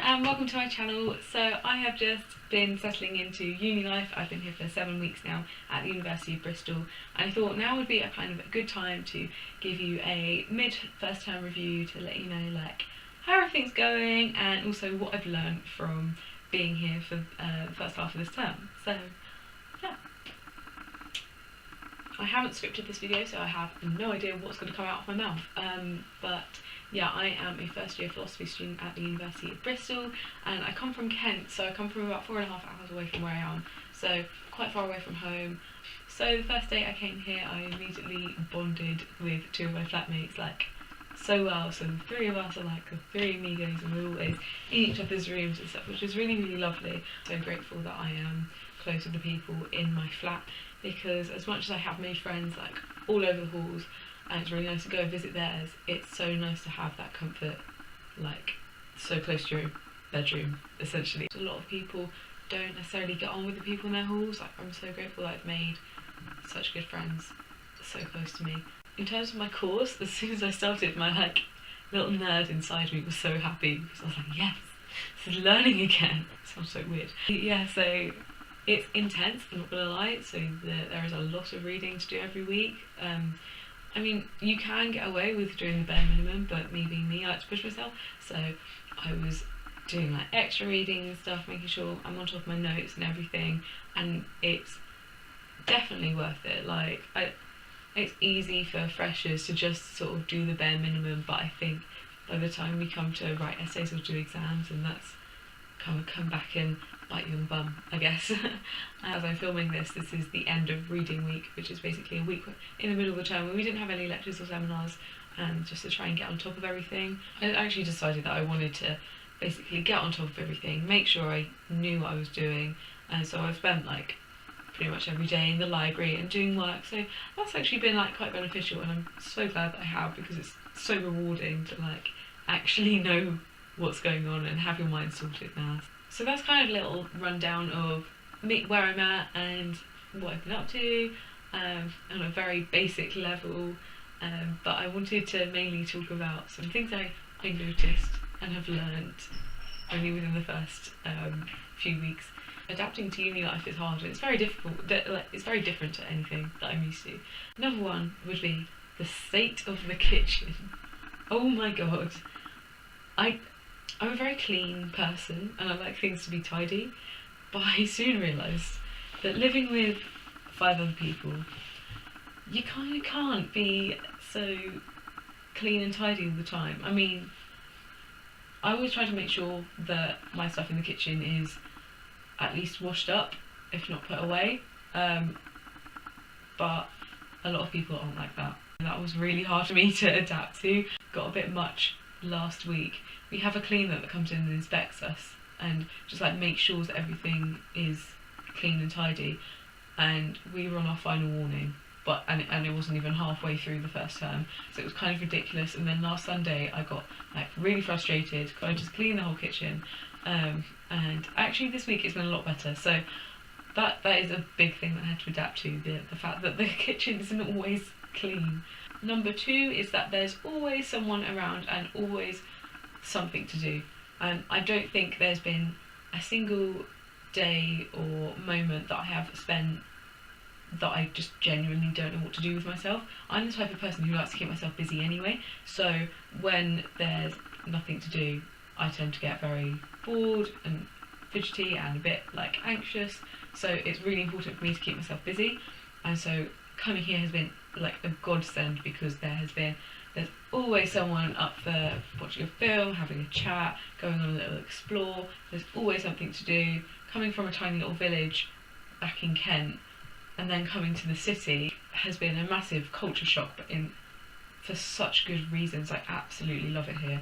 and welcome to my channel. So I have just been settling into uni life. I've been here for 7 weeks now at the University of Bristol, and I thought now would be a kind of a good time to give you a mid first term review to let you know like how everything's going and also what I've learned from being here for the first half of this term. So yeah. I haven't scripted this video, so I have no idea what's going to come out of my mouth, but yeah, I am a first year philosophy student at the University of Bristol, and I come from Kent, so I come from about 4.5 hours away from where I am, so quite far away from home. So the first day I came here, I immediately bonded with 2 of my flatmates like so well. So the 3 of us are like the 3 amigos, and we're always in each other's rooms and stuff, which is really lovely. So grateful that I am close with the people in my flat, because as much as I have made friends like all over the halls and it's really nice to go visit theirs, it's so nice to have that comfort like so close to your bedroom essentially. A lot of people don't necessarily get on with the people in their halls. Like, I'm so grateful that I've made such good friends so close to me. In terms of my course, as soon as I started, my like little nerd inside me was so happy because I was like, yes, this is learning again. It sounds so weird. Yeah, so it's intense, I'm not gonna lie, so there is a lot of reading to do every week. I mean, you can get away with doing the bare minimum, but me being me, I like to push myself, so I was doing like extra reading and stuff, making sure I'm on top of my notes and everything, and it's definitely worth it. Like, it's easy for freshers to just sort of do the bare minimum, but I think by the time we come to write essays or do exams, and that's kind of come back and bite you on the bum, I guess. As I'm filming this is the end of reading week, which is basically a week in the middle of the term where we didn't have any lectures or seminars, and just to try and get on top of everything. I actually decided that I wanted to basically get on top of everything, make sure I knew what I was doing, and so I've spent like pretty much every day in the library and doing work, so that's actually been like quite beneficial, and I'm so glad that I have, because it's so rewarding to like actually know what's going on and have your mind sorted now. So that's kind of a little rundown of me, where I'm at and what I've been up to on a very basic level, but I wanted to mainly talk about some things I noticed and have learned only within the first few weeks. Adapting to uni life is hard, and it's very difficult. It's very different to anything that I'm used to. Number one would be the state of the kitchen. Oh my god. I'm a very clean person and I like things to be tidy, but I soon realised that living with 5 other people, you kind of can't be so clean and tidy all the time. I mean, I always try to make sure that my stuff in the kitchen is at least washed up, if not put away, but a lot of people aren't like that. That was really hard for me to adapt to. Got a bit much last week. We have a cleaner that comes in and inspects us and just like makes sure that everything is clean and tidy, and we were on our final warning, but and it wasn't even halfway through the first term, so it was kind of ridiculous. And then last Sunday I got like really frustrated, could I just clean the whole kitchen, and actually this week it's been a lot better. So that is a big thing that I had to adapt to, the fact that the kitchen isn't always clean. Number 2 is that there's always someone around and always something to do. I don't think there's been a single day or moment that I have spent that I just genuinely don't know what to do with myself. I'm the type of person who likes to keep myself busy anyway, so when there's nothing to do, I tend to get very bored and fidgety and a bit like anxious, so it's really important for me to keep myself busy. And so coming here has been like a godsend, because there's always someone up for watching a film, having a chat, going on a little explore. There's always something to do. Coming from a tiny little village back in Kent and then coming to the city has been a massive culture shock, but for such good reasons. I absolutely love it here.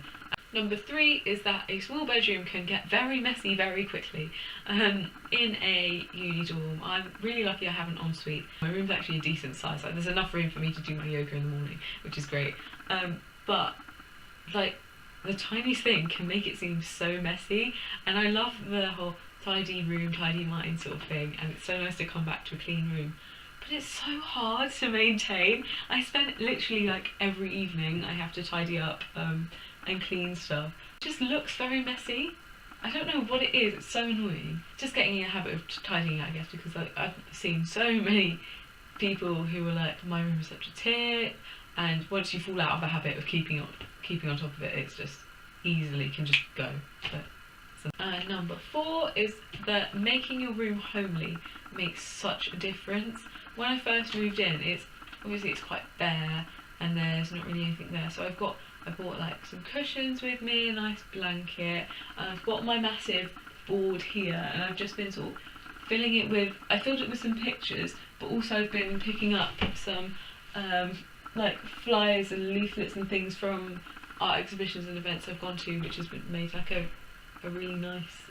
Number 3 is that a small bedroom can get very messy very quickly. In a uni dorm, I'm really lucky I have an ensuite. My room's actually a decent size, like there's enough room for me to do my yoga in the morning, which is great. But like the tiniest thing can make it seem so messy, and I love the whole tidy room, tidy mind sort of thing, and it's so nice to come back to a clean room. But it's so hard to maintain. I spend literally like every evening I have to tidy up and clean stuff. It just looks very messy, I don't know what it is, it's so annoying. Just getting in a habit of tidying it, I guess, because I've seen so many people who are like, my room is such a tip, and once you fall out of a habit of keeping on top of it, it's just easily can just go. But number 4 is that making your room homely makes such a difference. When I first moved in, it's quite bare and there's not really anything there, so I bought like some cushions with me, a nice blanket, and I've got my massive board here, and I've just been sort of filling it with, I filled it with some pictures, but also I've been picking up some like flyers and leaflets and things from art exhibitions and events I've gone to, which has been made like a really nice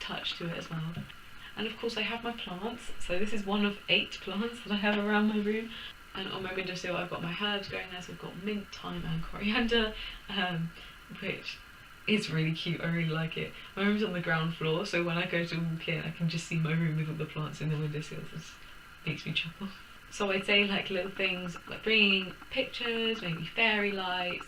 touch to it as well. And of course I have my plants, so this is one of 8 plants that I have around my room. And on my windowsill I've got my herbs going there, so I've got mint, thyme and coriander, which is really cute, I really like it. My room's on the ground floor, so when I go to walk in I can just see my room with all the plants in the windowsills. It makes me chuckle. So I'd say like little things like bringing pictures, maybe fairy lights,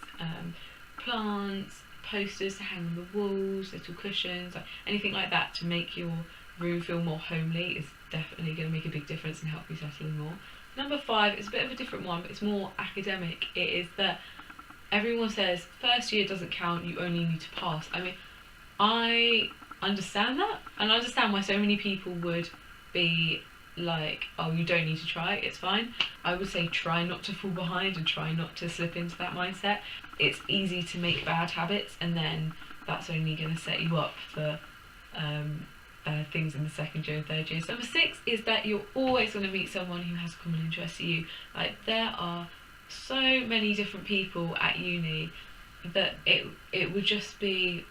plants, posters to hang on the walls, little cushions, like anything like that to make your room feel more homely is definitely going to make a big difference and help you settle in more. Number 5 is a bit of a different one, but it's more academic. It is that everyone says first year doesn't count, you only need to pass. I mean, I understand that, and I understand why so many people would be like, oh, you don't need to try, it's fine. I would say try not to fall behind and try not to slip into that mindset. It's easy to make bad habits, and then that's only going to set you up for bad things in the 2nd year and 3rd year. So number 6 is that you're always going to meet someone who has a common interest to you. Like, there are so many different people at uni that it would just be,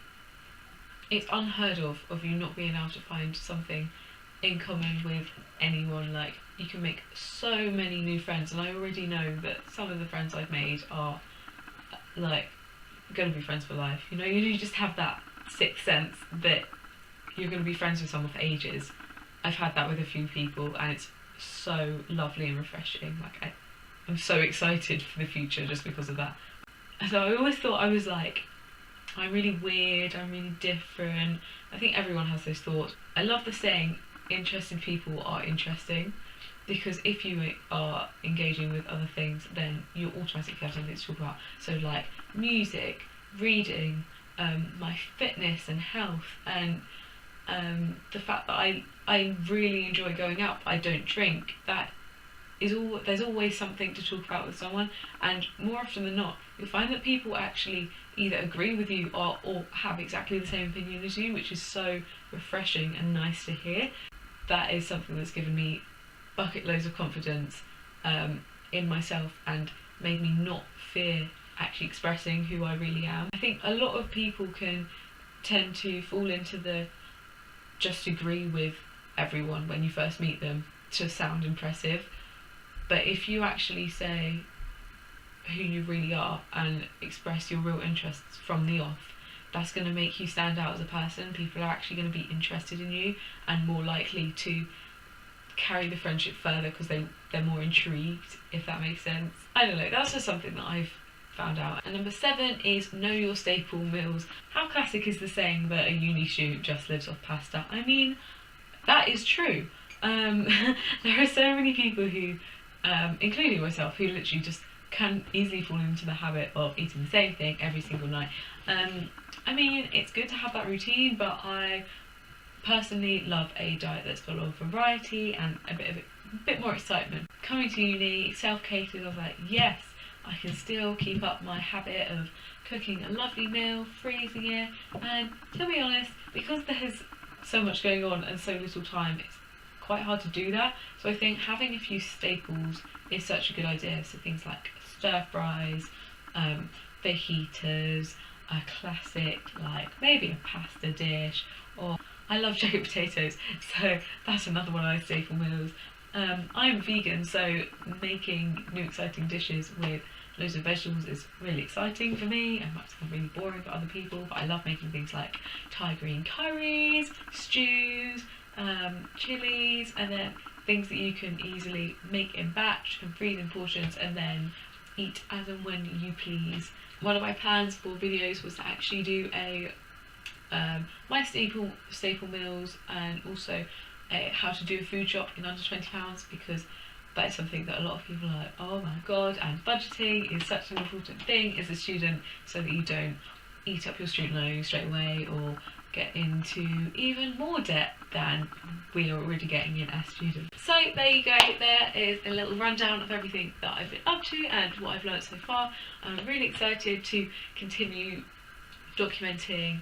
it's unheard of you not being able to find something in common with anyone. Like, you can make so many new friends, and I already know that some of the friends I've made are like going to be friends for life. You know, you just have that sixth sense that you're going to be friends with someone for ages. I've had that with a few people, and it's so lovely and refreshing. Like, I'm so excited for the future just because of that. So I always thought I was like, I'm really weird, I'm really different. I think everyone has those thoughts. I love the saying, interested people are interesting, because if you are engaging with other things, then you automatically have something to talk about. So like music, reading, my fitness and health, and the fact that I really enjoy going out. I don't drink. That is all. There's always something to talk about with someone, and more often than not, you'll find that people actually either agree with you or have exactly the same opinion as you, which is so refreshing and nice to hear. That is something that's given me bucket loads of confidence in myself and made me not fear actually expressing who I really am. I think a lot of people can tend to fall into the just agree with everyone when you first meet them to sound impressive, but if you actually say who you really are and express your real interests from the off, that's going to make you stand out as a person. People are actually going to be interested in you and more likely to carry the friendship further because they're more intrigued, if that makes sense. I don't know, that's just something that I've found out. And number 7 is know your staple meals. How classic is the saying that a uni student just lives off pasta? I mean, that is true. There are so many people who, including myself, who literally just can easily fall into the habit of eating the same thing every single night. I mean, it's good to have that routine, but I personally love a diet that's full of variety and a bit more excitement. Coming to uni, self-catered, I was like, yes, I can still keep up my habit of cooking a lovely meal, freezing it, and to be honest, because there's so much going on and so little time, it's quite hard to do that. So I think having a few staples is such a good idea. So things like stir fries, fajitas, a classic like maybe a pasta dish, or I love jacket potatoes, so that's another one of my staple meals. I'm vegan, so making new exciting dishes with loads of vegetables is really exciting for me and might sound really boring for other people, but I love making things like Thai green curries, stews, chilies, and then things that you can easily make in batch and freeze in portions and then eat as and when you please. One of my plans for videos was to actually do a my staple meals, and also how to do a food shop in under £20, because that is something that a lot of people are like, oh my god, and budgeting is such an important thing as a student, so that you don't eat up your student loan straight away or get into even more debt than we are already getting in as students. So there you go, there is a little rundown of everything that I've been up to and what I've learned so far. I'm really excited to continue documenting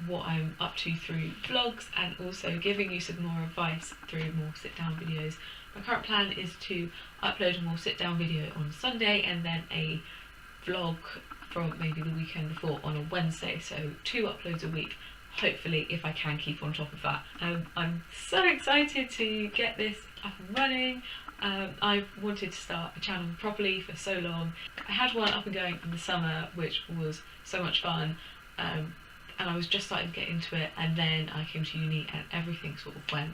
what I'm up to through vlogs, and also giving you some more advice through more sit down videos. My current plan is to upload a more sit down video on Sunday, and then a vlog from maybe the weekend before on a Wednesday, so 2 uploads a week, hopefully, if I can keep on top of that. I'm so excited to get this up and running. I've wanted to start a channel properly for so long. I had one up and going in the summer, which was so much fun, and I was just starting to get into it, and then I came to uni and everything sort of went,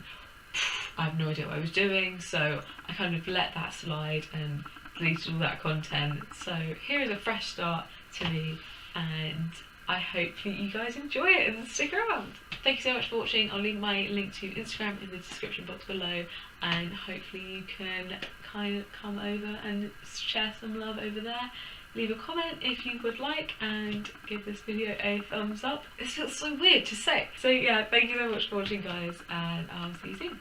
I have no idea what I was doing, so I kind of let that slide and deleted all that content. So here is a fresh start to me, and I hope that you guys enjoy it and stick around. Thank you so much for watching. I'll leave my link to Instagram in the description box below, and hopefully you can kind of come over and share some love over there. Leave a comment if you would like, and give this video a thumbs up. It feels so weird to say. So yeah, thank you so much for watching, guys, and I'll see you soon.